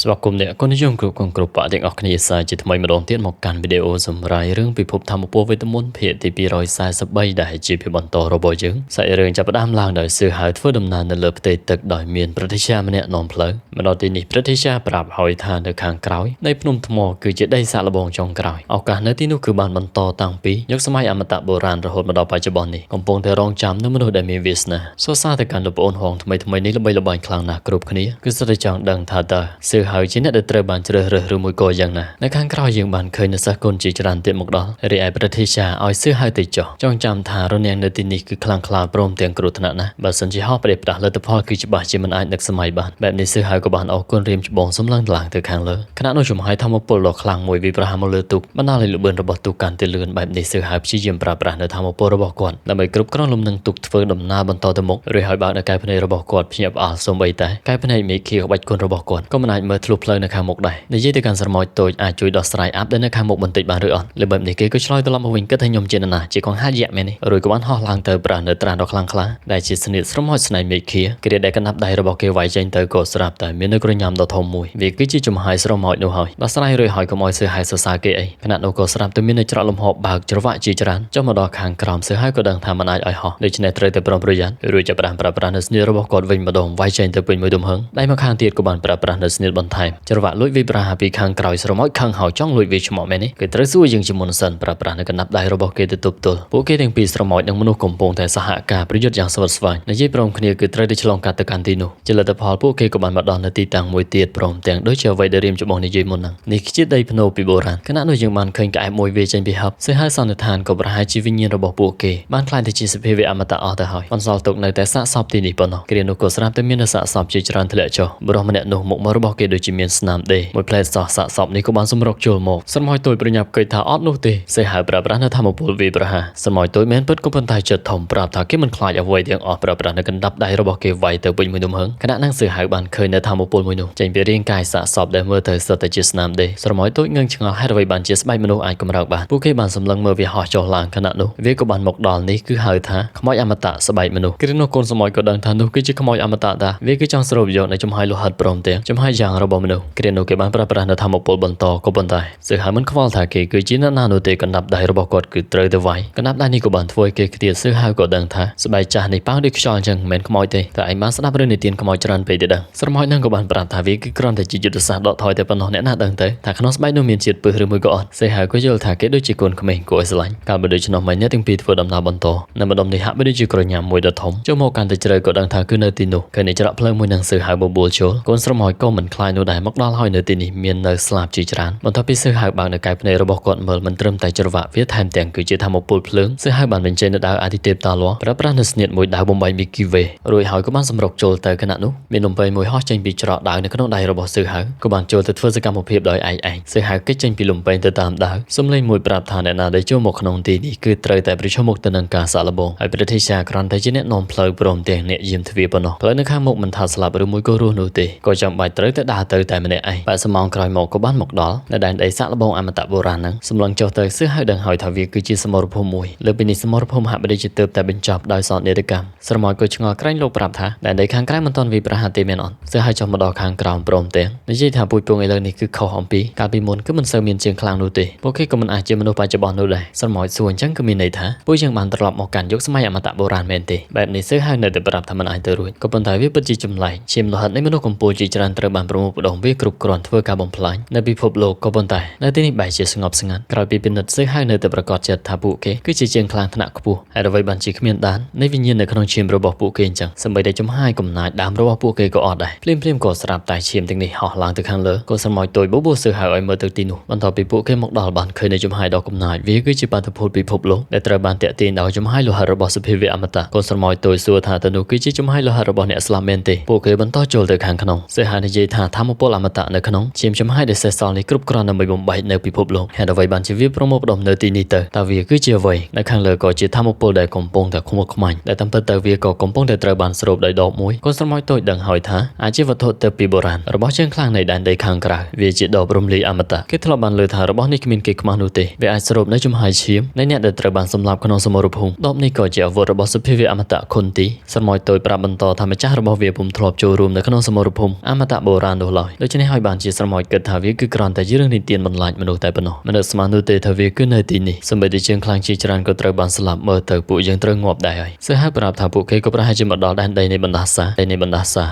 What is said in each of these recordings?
สวัสดีเนี่ยคนนิยมกลุ่มกลุ่มปะเด็กออกนิสัยจิตไม่มาลองเทียนหมกการวิดีโอสมัยเรื่องพิภพธรรมปวิตมุนเพจที่ปีรอยสายสบายได้จีพิบันโตรบยึงใส่เรื่องจะประดามลางโดยสื่อหายทั่วดำนานในเลือบเตตึกโดยเมียนประเทศชาติเนี่ยนอมเพลมาดอตีนิประเทศชาติปราบหอยทานในคางกราวในพนมทมคือจะได้สารบงจงกราวเอาการในที่นู้คือบานบันโตต่างปียกสมัยอมตะโบราณระหดมาดอปัจจุบันนี้กำปงแต่รองจำนึกมนุษย์ได้มีวิสนะโซซาแต่การระบบอ่อนหองทำไมนี้ระบายคลางหนักกรุบขนี้คือสติจังดังทาตาสื่อหายจีเนี่ยได้เตะบานเจริญหรือมวยโกยังนะในข้างคราวยังบานเคยในสกุลจีจรันเตียมกดอเรียประเทศชาเอาซื้อให้ติดจ่อจ้องจำทารนยังในที่นี้คือคลางคลาโปร่งเตียงกรุธนะนะบัดสันจีฮอประเดี๋ยวเลยแต่พอคือจะบาดจีมันอาจนักสมัยบานแบบนี้ซื้อให้กับบานเอาก้นเรียมบงสมลังหลังเถื่อข้างเลยขณะโน้ชมให้ทำมาปลอกคลางมวยวิบราฮามเลตุกมันน่าเลยลุเบินระบบตุการเตลือนแบบนี้ซื้อให้ชี้ยิมปราบปรามในทำมาปลระบบก่อนแล้วไม่กรุบกร้อนลมนึงตุกเฟื่องดำนาบนต่อตะมกเรือหอยบางในกายภายในระบบก่อนเพียบสมใบแต่กายภายในมีเขียวใบคนระบบก่อนก็มันอาจเมื่อทะลุเพลิงในข้างมกได้ในยี่ที่การสมอยตัวอาจช่วยดอสไลอัพได้ในข้างมกบนติดบานหรืออ่อนหรือแบบนี้ก็ช่วยตลอดมาวิ่งก็ทยมเจนนาจีของห้าแยกแม่นี่รวยกับวันห่อลางเตอปราเนื้อตราดอกคลังคลาได้จิตสนิทสมอยสไนเมฆเขียกระเดียได้กันนับได้ระบบเกวัยเจนเตอร์กดสลับแต่มีนึกระยำดอกทอมมวยวิกิจิจุ่มหายสมอยนูหอยดอสไลรวยหอยกับมอยเสือหายสสาเกยขณะนกสลับตัวมีในจระลมหอบบากจระวะจีจรันเจ้ามาดอกคางกรามเสือหายก็ดังทำมันไอหอโดยเฉพาะเตยแต่ปรมประยันรวยจะปราปราเนื้อสนิทระบบกดวิ่งมาดองไว้เจนเตอร์เป็นมือดมหงได้มาคางเตียดกับบันปราเนื้อสนิทบนไทม์จระวะลุยวิบราหาปีคางกรอยสมอยคางหอยจ้องลุยวิชหมอแม่นี่ก็ตรสู้ยังจิมอนสันปราปราในกันนับได้ระบบเกตตุบตัวพวกเกตังปีสมอยดังมนุษย์กำปงแต่สหการประโยชน์อย่างสวัสดิ์ในยี่ปรมคณีคือตรได้ฉลองการตะการตีนูเจริญแต่พอพวกเกกับบันมาดอนในตีต่างมวยเตียดปรมแต่งโดยเชลไวเดริมจะมองในยี่มนังในคิดได้พโนปีโบราณขณะนู้ยังมันเคยกับไอมวยเวจันปีฮับซึ่งให้สันนิษฐานกับประหารชีวิตยินระบบพวกเกบ้านคลายที่จีสเพเวอมตะอแต่หอยมันสอตกในแต่สะสอบตีนีปนเกลียนกสรับแต่มีนสะสอบจีจรันทะเลจบรมเนนุมกมระบบเกโดยจิเมียนสนามเดมวยเพลสสะสอบนี้ก็บันสมรกโจลมกสมอยตัวประหยับเกยท่าออดนูเตเสียหายปราบรันธรรมปูลวีประหารสมอยตัวแมนเปิดก็เป็นไทยเจิดถมปราบถาเกมันคลายเอาไว้เดียงออกปราบรันกันดับได้ระบบเกไว้เตอเป็นมือดุมหงขณะนั่งสื่อหายบันเคยในธรรมปูลมือนุใจเปรียงกายสะสอบได้เมื่อเธอสตจิสนามเดสมอยตัวเงินชงให้ระไว้บันเจสใบมนุษย์อ่านกำลังบานผู้เกบันสำลังเมื่อวิหารจอลางขณะนู้เวกบันหมกดอลนี้คือหายท่าขโมยอมตะสบายมนุษย์กรีนคนสมอยก็ดังทันนู้คือจะขโมยอมตะดาเวกจังสรุปโยในจมหายโลหัดปรมเตียงจมหายยางระบบมนุษย์กรีนเกบันปราบรันธรรมปูลบนต่อก็บนไตสื่อหายมันขวาลถาเกคือจีน่าโนเตกันดับได้ระบบกดคือเตยเดไว้กันนับได้นี่ก็บันทวยเกเตียซื้อหายก็ดังท่าสบายใจในป้าดิกชอนจังเหม็นขโมยเตแต่ไอ้มาสนับเรื่องในเตียนขโมยจรันไปเดังสมอยนั่งก็บันปราบทาวิกกรอนแต่จิจุดศาสตร์ดอกถอยแต่ปนเนี่ยน่าดังเตถ้าขนมสบายโนมีนจิตปืนหรือมือก่อนเสียหายก็จะถาเกด้วยจีกนขมิ้นก็อิสลามการบริจาคไม่เนี่ยถึงปีทั่วดำนาบนโตในบดมในหะไม่ได้จีกรยามมวยดอทมเจ้าโมกันแต่เจริญก็ดังทางคือเนติโนเคยในจระเพลิงมวยนางซื้อหายบัวโชลคนสมอยก็เหมือนคลายโนได้มักดอลหอยเนตินีเมียนเนอสลาบจีจรันบนทัพพิซื้อหายบางในกายในระบบกดเมื่อมันเริ่มแต่จรวะเวียแทนแต่งคือจะทำมาปูเพลิงซื้อหายบางเป็นเจนดาวอาทิตย์เต็มตาล้อพระประนสเนียดมวยดาวบอมไบมีกีเวรวยหอยก็บ้านสำรกโจลแต่ขณะนู้มีนมไปมวยฮอตเจนปีจระดาวในขนมได้ระบบซื้อหายก็บ้านโจลแต่เพื่อสกัดมาเพียบโดยไอซื้อหายก็เจนปีลมไปแต่ตามดาวสมเลยมวยปราบทานในนาได้โจมกขนมตีนี่คือเตยแต่ประชมกตนังกาสารบงไอประเทศชาครันไทยจีเนนอมเพลย์ปรมเตียงเนี่ยยิมทวีปนเพลย์ในข้างมกมันทาสลับหรือมวยก็รู้นูตีก็จำใบเตยแต่ดาเตยแต่ไม่ได้ไอไปสมองกลายหมกก็บ้านหมกดอลในแดนไอสารบงอมตะโบราณนั้นสำลังโจเตยซื้อให้ดังหอยทวีคือจีสมรภูมิมวยเลยเป็นนิสมรภูมิหาไม่ได้จิตเติบแต่เป็นจอบได้สอนเนรกรรมสมอยก็ชงอใกล้โลกปราบท่าแดนไอข้างใกล้มันตอนวีประหารเตเมนอนซื้อให้จอมดอข้างกราวปรมเตียงในที่ทางปุยปงไอเลยนี่คือเขาหอมปีการปีมนก็มันเสมียนเชียงคลางนูตีพวกเขาก็มันอาจจะมนุษย์ปัจจุบันนูได้สมอยส่วนจังก็มีในท่าผู้ยังมันตลอดมองการยกสมัยอมตะโบราณเมนตีแบบนี้ซื้อให้ในแต่ปราบธรรมนายเตอรุยก็เป็นไทยวิปัจจิจุมไหลเชื่อมโลหะในมนุษย์กปูจิจรันตระบานประมุขดองวิกรุบกรอนเพื่อการบ่มพลายในพิภพโลกก็เป็นไทยในที่นี้ใบเฉียสงบสงัดกลายเป็นนัดซื้อให้ในแต่ประกอบเจตทาบุเกคือจีเจียงคลางธนกปูให้เราไว้บัญชีขมิ้นด้านในวิญญาณในขนมเชื่อมระบบปูเกนจังสมัยได้จุมให้กลุ่มนายดามระบบปูเกก็ออดได้เพลิมก็สลับตายเชื่อมตั้งในห่อหลังตึกข้างเลอก็สมัยตัวบูซื้อให้ไอ้เมื่อตึกตีนูบรรทอปีปูเกมกดอลบันเคยในจุมให้ดอกกลุ่มนายวิคือจีปาตพูดพิภพโลกในตระบานเตะตีนดาวจุมให้โลหะระบบสเปเวอมตะก็สมัยตัวสัวธาตนูคือจีจุมให้โลหะระบบในอิสลามเมนเตปูเกบรรทอโจลตึกข้างขนมเสียหายในยีธาทำมาปอลอมตะในขนมเชื่อมจุมให้ได้เสสอนในกรุบกรอนในใบบ่มใบในพิภพโลกให้เราไว้บัญชีวิประมุขดมในตีนีเตอตาวิคือจีไว้ในข้างเลอก็จีทำมาปอลได้กลมปงแต่คุมขมันแต่ตั้งแต่วิก็กลมปงแต่ตระบานสรุปได้ดอกมวยก็สมัยตัวดังหอยท่าอาชีวโทษเตปีโบราณระบบเชิงคลางในแดนได้ข้างกลางวิจิตดอกบรมลีอมตะคิดทลบันเลยท่าระบบนี้มินเกกมานุเตวิอาจสรุปในจุมหายเชียมในเนี่ยได้ตระบานสำหรับขนมสมรภูมิดอกนี้ก็จะวระบบสเปเวอมตะคนตีสมัยตัวปราบันต่อธรรมชาติระบบเวียบุมทลบโจรวมในขนมสมรภูมิอมตะโบราณโด នោះឡើយដូច្នេះហើយបានជាស្រមោចគិតថាវាគឺគ្រាន់តែជារឿងនិទានបន្លាចមនុស្សតែប៉ុណ្ណោះមនុស្សស្មាននោះទេថាវាគឺនៅទីនេះសម្បីតែជាងខ្លាំងជាច្រើនក៏ត្រូវបានស្លាប់មើលទៅពួកយើងត្រូវងាប់ដែរហើយសិហើយប្រាប់ថាពួកគេក៏ប្រហែលជាមកដល់ដែនដីនៃបណ្ដាស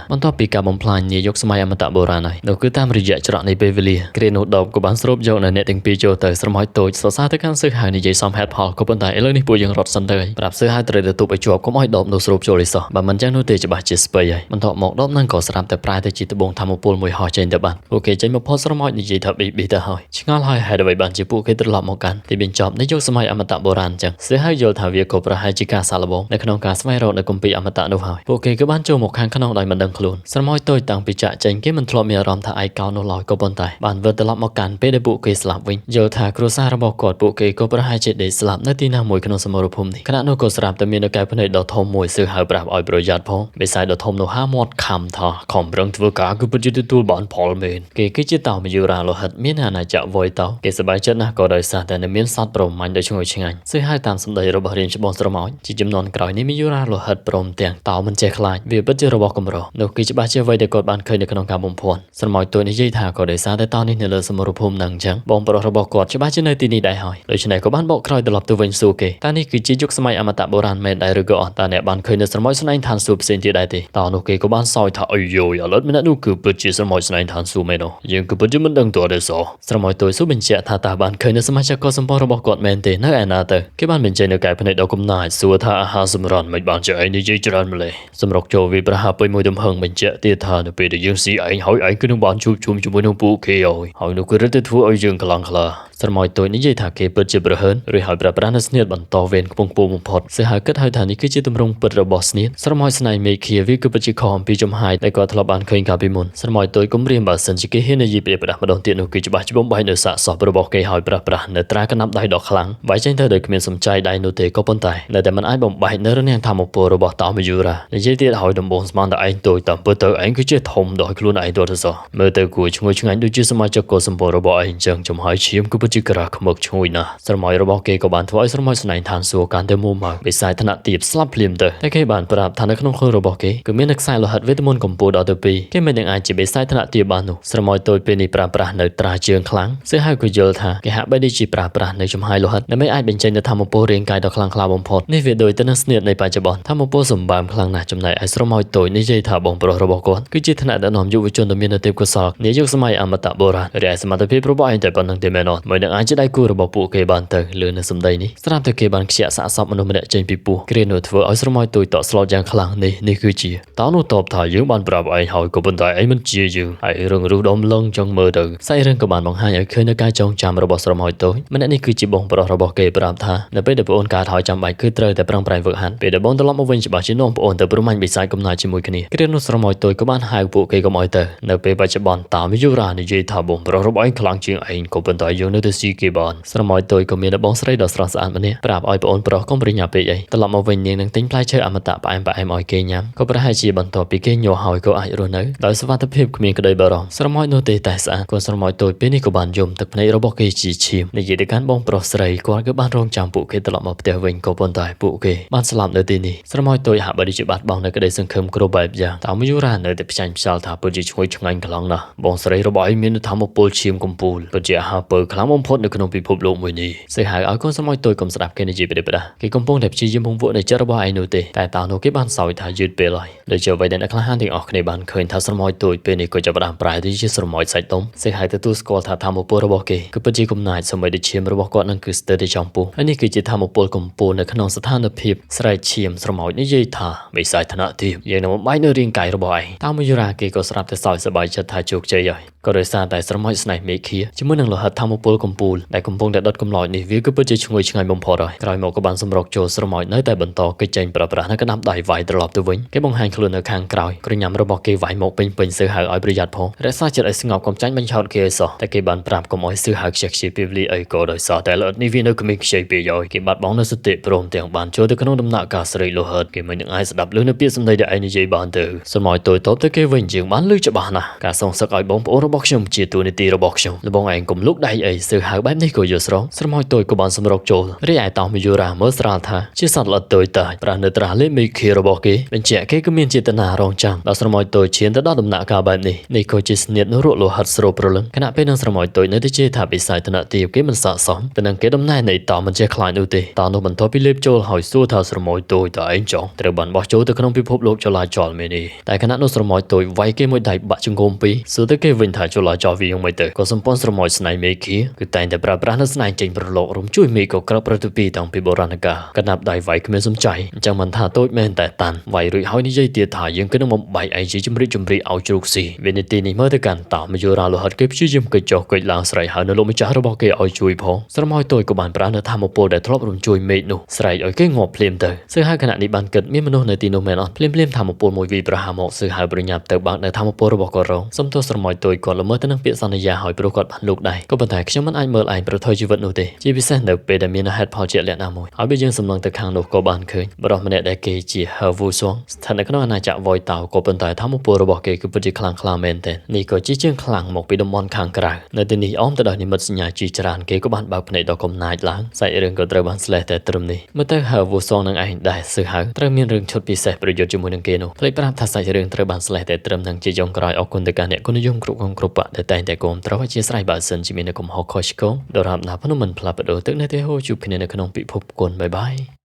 ាបន្ទាប់ពីការបំផ្លាញនាយកសម័យអមតៈបុរាណហើយនោះគឺតាមរយៈច្រកនៃពេលវេលាគ្រានោះដបក៏បានស្រូបយកនៅអ្នកទាំងពីរចូលទៅស្រមោចតូចសរសើរទៅកាន់សិហើយនិយាយសំហេតុផលក៏ប៉ុន្តែឥឡូវនេះពួកយើងរត់សិនទៅហើយប្រាប់សិហើយត្រូវទៅទប់ឲ្យជាប់កុំឲ្យដបនោះស្រូបចូលឲ្យសោះបើមិនចឹងនោះទេច្បាស់ជាស្ពៃហើយបន្ទាប់មកដបនឹងក៏ស្រាប់តែប្រែទៅជាត្បូងធម្មពលមួយហោះចេញទៅបានពួកគេចេញមកផុសស្រមោចនិយាយថាប៊ីទៅហើយឆ្ងល់ហើយហេតុអ្វីបានជាពួកគេត្រឡប់មកកាន់ទីបញ្ចប់នៃយុគសម័យអមតៈបុរាណចឹងសិហើយយល់ថាវាក៏ប្រហែលជាការសាកល្បងនៅក្នុងការស្វែងរកនៅគម្ពីរអមតៈនោះហើយពួកគេក៏បានចូលមកខាងក្នុងដោយមិនដឹងខ្លួនស្រមោចតូចតាំងពីចាក់ចេញគេមិនធ្លាប់មានអារម្មណ៍ថាឯកោនោះឡើយក៏ប៉ុន្តែបានវិលត្រឡប់មកកាន់ពេលដែលពួកគេស្លាប់វិញយល់ថាគ្រួសាររបស់គាត់ពួកគេក៏ប្រហែលជាដេកស្លាប់នៅទីណាមួយក្នុងសមរភូមិនេះខណៈនោះក៏ស្រាប់តែមាននៅកែភ្នែកដ៏ធំមួយសើហៅប្រាប់ឲ្យប្រយ័ត្នផងបិសាចដ៏ធំនោះហាមាត់ខំថាខំប្រឹងធ្វើការគឺពិតជាទទួលបានផលមែនគេគឺជាតោមយុរាលោហិតមានអាណាចក្រវយតោគេសប្បាយចិត្តណាស់ក៏ដោយសារតែនៅមានសត្វប្រមាញ់ដ៏ឈ្ងុយឆ្ងាញ់សើហៅតាមសម្ដីរបស់រាជច្បងស្រមោចជាចំនួនក្រោយនេះមានយុរាលោហិតព្រមទាំងតោមិនចេះខ្លាចវាពិតជារបស់កម្រនោះគឺច្បាស់ជាអ្វីដែលគាត់បានឃើញនៅក្នុងការបំភាន់ស្រមោចទូនិយាយថាក៏ដោយសារតែតោនេះនៅលើសមរភូមិនឹងអញ្ចឹងបងប្រុសរបស់គាត់ច្បាស់ជានៅទីនេះដែរហើយដូច្នេះក៏បានបកក្រោយត្រឡប់ទៅវិញសួរគេតើនេះគឺជាយុគសម័យអមតៈបុរាណមែនដែរឬក៏អត់តើអ្នកបានឃើញនៅស្រមោចស្នែងឋានសួគ៌ផ្សេងទៀតដែរទេតោនោះគេក៏បានសោយថាអុយយឥឡូវម្នាក់នោះគឺពិតជាស្រមោចស្នែងឋានសួគ៌មែនយើងគឺពិតជាមិនដឹងទាល់ទេសោះស្រមោចទូស៊ូបញ្ជាក់ថាតើបានឃើញនៅសមាជិកកសម្ព័ន្ធរបស់គាត់មែនទេនៅឯណាទៅគេបានបញ្ជាក់នៅកែភ្នែកដ៏កំណាចសួរថាអាហារសម្រន់មិនបានជាឯងនិយាយច្រើនម្លេះសម្រុកចូលវាប្រហាពេញមួយទំហឹងបញ្ជាក់ទៀតថានៅពេលដែលយើងស៊ីឯងហើយឯងគឺនឹងបានជួបជុំជាមួយនឹងពួកគេហើយនោះគឺរឹតតែធ្វើឲ្យយើងខ្លាំងក្លាស្រមោចតូចនិយាយថាគេពិតជាប្រហើនឬហើយប្រើប្រាស់នូវស្នៀតបន្តវេនខ្ពង់ខ្ពស់បំផុតសិហើយគិតហើយថានេះគឺជាទម្រង់ពិតរបស់ស្នៀតស្រមោចស្នែងមេឃាវាគឺពិតជាខំអំពីចំហាយដែលគាត់ធ្លាប់បានឃើញកាលពីមុនស្រមោចតូចគំរាមបើសិនជាគេហ៊ាននិយាយប្រដាស់ម្ដងទៀតនោះគឺច្បាស់ជាបំបែកនៅសាកសពរបស់គេហើយប្រាស់នៅត្រាកណាប់ដៃដ៏ខ្លាំងវាយចេញទៅដោយគ្មានសំចៃដៃនោះទេក៏ប៉ុន្តែនៅតែមិនអាចបំបែកនៅរនាំងធម្មពលរបស់តោមយុរានិយាយទៀតហើយដំបងស្មានតែឯងតូចតាមពិតទៅឯងគឺជាធំដោយខ្លួនឯងទៅសោះមើលទៅគួរឈ្ងុយឆ្ងាញ់ដូចជាសមាជិកកុសម្ព័ន្ធរបស់ឯងអញ្ចឹងចំហាយឈាមគឺពិតជាក្រាស់ខ្មឹកឈ្ងុយណាស់ស្រមោចរបស់គេក៏បានធ្វើឲ្យស្រមោចស្នែងឋានសួគ៌កាន់តែមួម៉ៅបិសាចថ្នាក់ទាបស្លាប់ភ្លាមទៅតែគេបានប្រាប់ថានៅក្នុងខ្លួនរបស់គេគឺមានខ្សែលោហិតវេទមន្តកម្ពុជាដល់ទៅ2គេមិននឹងអាចជាបិសាចថ្នាក់ទាបបាននោះស្រមោចតូចពេលនេះប្រាស់នៅត្រាជើងខ្លាំងសើហើយក៏យល់ថាគេហាក់បីដូចជាប្រាស់នៅចំហាយលោហិតដើម្បីអាចបញ្ចេញនូវធម្មពលរាងកាយដ៏ខ្លាំងក្លាបំផុតនេះវាដូចទៅនឹងស្នៀតនៃបច្ចុប្បន្នធម្មពលសម្បើមខ្លាំងណាស់ចំណែកឯស្រមោចតូចនិយាយថាបងប្រុសរបស់គាត់គឺជាថ្នាក់ដឹកនាំយុវជនដ៏មានទេពកោសល្យនាយកសម័យអមតៈបុរាណរាយសមត្ថភាពរបស់ឯងតែប៉ុណ្្នឹងទេមែនអត់មិននឹងអាចជាដៃគូរបស់ពួកគេបានទៅលើនៅសម្ដីនេះស្រាប់តែគេបានខ្ជាក់សាកសពមនុស្សម្នាក់ចេញពីពោះគ្រានោះធ្វើឲ្យស្រមោចតូចតក់ស្លុតយ៉ាងខ្លាំងនេះគឺជាតើនោះតបថាយើងបានប្រាប់ឯងហើយក៏ប៉ុន្តែឯងមិនជាយើងហើយរឿងរੂដំឡឹងចង់មើលទៅសាច់រឿងក៏បានបង្ហាញឲ្យឃើញនៅការចងចាំរបស់ស្រមោចតូចម្នាក់នេះគឺជាបងប្រុសរបស់គេប្រាប់ថានៅពេលដែលប្អូនកើតហើយចាំបាច់គឺត្រូវតែប្រឹងប្រែងហ្វឹកហាត់ពេលដែលបងត្រឡប់មកវិញច្បាស់ជានាំប្អូនទៅប្រមាញ់បិសាចកំណាចជាមួយគ្នាគ្រានោះស្រមោចតូចក៏បានហៅពួកគេកុំឲ្យទៅនៅពេលបច្ចុប្បន្នតាមយុរានិយាយថាបងប្រុសរបស់ឯងខ្លាំងជាងឯងក៏ប៉ុន្តែយើងនៅតែស៊ីគេបានស្រមោចតូចក៏មានបងស្រីដ៏ស្រស់ស្អាតម្នាក់ប្រាប់ឲ្យប្អូនប្រុសកុំប្រញាប់ពេកអីត្រឡប់មកវិញនាងនឹងទិញផ្លែឈើអមតៈផ្អែមឲ្យគេញ៉ាំក៏ប្រហែលជាបន្ទាប់ពីគេញ័រហើយក៏អាចរស់នៅដោយសុវត្ថិភាពគ្មានក្តីបារម្ភស្រមោចនោះទេតែស្អាតក៏ស្រមោចតូចពេលនេះក៏បានយំទឹកភ្នែករបស់គេជាឈាមនិយាយទៅកាន់បងប្រុសស្រីគាត់ក៏បានរងចាំពួកគេត្រឡប់មកផ្ទះវិញក៏ប៉ុន្តែពួកគេបានស្លាប់នៅទីនេះស្រមោចតូចហាក់បីដូចជាបាត់បង់នៅក្តីសង្ឃឹមគ្រប់បែបយ៉ាងតើមយុរានៅតែផ្ចាញ់ផ្សាល់ថាពិតជាឈ្ងុយឆ្ងាញ់ខ្លាំងណាស់បងស្រីរបស់ឯងមានធម៌ពលឈាមកំពូលពិតជាអាហារពើខ្លាំងបំផុតនៅក្នុងពិភពលោកមួយនេះសិហៅឲ្យកូនស្រមោចតូចកុំស្ដាប់គេនិយាយប្រដេះគេកំពុងតែព្យាយាមពង្វក់នៅចិត្តរបស់ឯងនោះទេតែតើនោះគេបានសោយថាយឺតពេលហើយដូចជាអ្វីដែលអ្នកក្លាហានទាំងអស់គ្នាបានឃើញថាស្រមោចតូចពេលនេះក៏ចាប់ផ្ដើមប្រែទៅជាស្រមោចសាច់ទុំសិហៅទទួលស្គាល់ថាធម៌ពលរបស់គេគឺពិតជាកំណាចសម្បត្តិឈាមរបស់គាត់នឹងគឺស្ទើរតែចំពោះហើយនេះគឺជាធម៌ពលកម្ពុជានៅក្នុងស្ថានភាពស្រែកឈាមស្រមោចនិយាយថាបិសាចថ្នាក់ទាបយើងនឹងបំបែកនៅរាងកាយរបស់ឯងតើមយុរាគេក៏ស្រាប់តែសោយសប្បាយចិត្តថាជោគជ័យហើយក៏ដោយសារតែស្រមោចស្នេហ៍មេឃាជាមួយនឹងលោហិតធម៌ពលកម្ពុជាដែលកំពុងតែដុតកំឡោចនេះវាគឺពិតជាឈ្ងុយឆ្ងាញ់បំផុតហើយក្រោយមកក៏បានសម្រុកចូលស្រមោចនៅតែបន្តកិច្ចចេញប្រប្រាស់នៅកណ្ដាប់ដៃវាយត្រឡប់ទៅវិញគេបង្ហាញខ្លួននៅខាងក្រោយក្រញ៉ាំរបស់គេវាយមកពេញសើហៅឲ្យប្រយ័ត្នផងរក្សាចិត្តឲ្យស្ងប់កុំចាញ់បញ្ឆោតគេឲ្យសោះតែគេបានប្រាប់កុំឲ្យសើហៅខ្ជិះខ្ជាពេលវេលាអីក៏ដោយសារតែល្អិតនេះវានៅក្មេងខ្ចីពេកហើយគេបាត់បង់នូវសតិព្រមទាំងបានចូលទៅក្នុងដំណាក់កាលស្រេកលោហិតគេមិននឹងអាចស្ដាប់ឮនៅពាក្យសម្ដីដែលឯងនិយាយបានទៅស្រមោចតូចទៅគេវិញជាងបានឮច្បាស់ណាស់ការសងសឹកឲ្យបងប្អូន របស់ខ្ញុំជាទូនីតិរបស់ខ្ញុំលបងឯងកុំលុកដៃអីសើហៅបែបនេះក៏យល់ស្រងស្រមោចតូចក៏បានសម្រុកចូលរីឯតោះមយូរ៉ាមើលស្រាលថាជាសត្វល្អិតតូចតាចប្រាស់នៅត្រាស់លេមីខៀរបស់គេបញ្ជាក់គេក៏មានចេតនារងចាំដល់ស្រមោចតូចឈានទៅដល់ដំណាក់កាលបែបនេះក៏ជាស្នៀតនៅរកលោហិតស្រូបប្រលឹងខណៈពេលនឹងស្រមោចតូចនៅតែជាថាបិសាចធនៈទាបគេមិនស័ក្តិសមទៅនឹងគេដំណែនៃតោមិនចេះខ្លាចនោះទេតោនោះបន្ទាប់ពីលេបចូលហើយសួរថាស្រមោចតូចតើឯងចង់ត្រូវបានបោះចូលទៅក្នុងពិភពលោកចលាចលមែនទេតែខណៈនោះស្រមោចតូចវាយគេមួយដៃបាក់ជង្គង់ពីរសួរទៅគេវិញថាចលាចលវាយ៉ាងម៉េចទៅក៏សម្ព័ន្ធស្រមោចស្នៃមេឃាគឺតែងតែប្រើប្រាស់នៅស្នៃចេញប្រឡោករំជួយមេឃក៏ក្របប្រតិពីតាំងពីបុរាណកាលកណាប់ដៃវាយគ្មានសំចៃអញ្ចឹងមិនថាតូចមែនតែតាន់វាយរួចហើយនិយាយទៀតថាយើងគឺនឹងបំបែកឯងជាជំរិតឲ្យជ្រូកស៊ីវិនិតិនេះមើលទៅកាន់តោមយូរ៉ាលោហិតគេព្យាយាមកិច្ចចុះកិច្ចឡើងស្រែកហើយនៅលោកម្ចាស់របស់គេឲ្យជួយផងស្រមោចតូចក៏បានប្រើនៅធម្មពលដែលធ្លាប់រំជួយមេឃនោះស្រែកឲ្យគេងាប់ភ្លាមទៅសើហៅខណៈនេះបានគិតមានមនុស្សនៅទីនោះមែនអត់ភ្លាមធម្មពលមួយវិប្រហាមកសើហៅប្រញាប់ទៅបាក់នៅធម្មពលរបស់គាត់រងសំទោសស្រមោចតូចគាត់ល្មើសទៅនឹងពាក្យសន្យាហើយព្រោះគាត់បានលោកដែរក៏ប៉ុន្តែខ្ញុំមិនអាចមើលឯងប្រថុយជីវិតនោះទេជាពិសេសនៅពេលដែលមានហេតុផលជាក់លាក់ណាមួយហើយបើយើងសំឡងទៅខាងនោះក៏បានឃើញបរិះម្នាក់ដែលគេជាហឺវូសងស្ថិតនៅក្នុងអាណាចក្រវ៉យតោក៏ប៉ុន្តែធម្មពលរបស់គេគឺពិតជាខ្លាំងក្លាមែនទែននេះក៏ជាជាងខ្លាំងមកពីតំបន់ខាងក្រៅនៅទីនេះអមទៅដោយនិមិត្តសញ្ញាជាច្រើនគេក៏បានបើកភ្នែកដល់កំណាចឡើងសាច់រឿងក៏ត្រូវបានស្លេះតែត្រឹមនេះមើលទៅហៅវូសងនឹងឯងដែរសើហៅត្រូវមានរឿងឈុតពិសេសប្រយុទ្ធជាមួយនឹងគេនោះភ្លេចប្រាប់ថាសាច់រឿងត្រូវបានស្លេះតែត្រឹមនឹងជាចុងក្រោយអរគុណទៅកាន់អ្នកគុណនិយមគ្រប់បកដែលតែងតែគាំទ្រឲ្យជាស្រ័យបើសិនជាមាននៅកំហុសខុសឆ្គងដរាបណាភ្នំមិនផ្លាស់ប្ដូរទឹកនៅទេហូជួបគ្នានៅក្នុងពិភពគុណបាយបាយ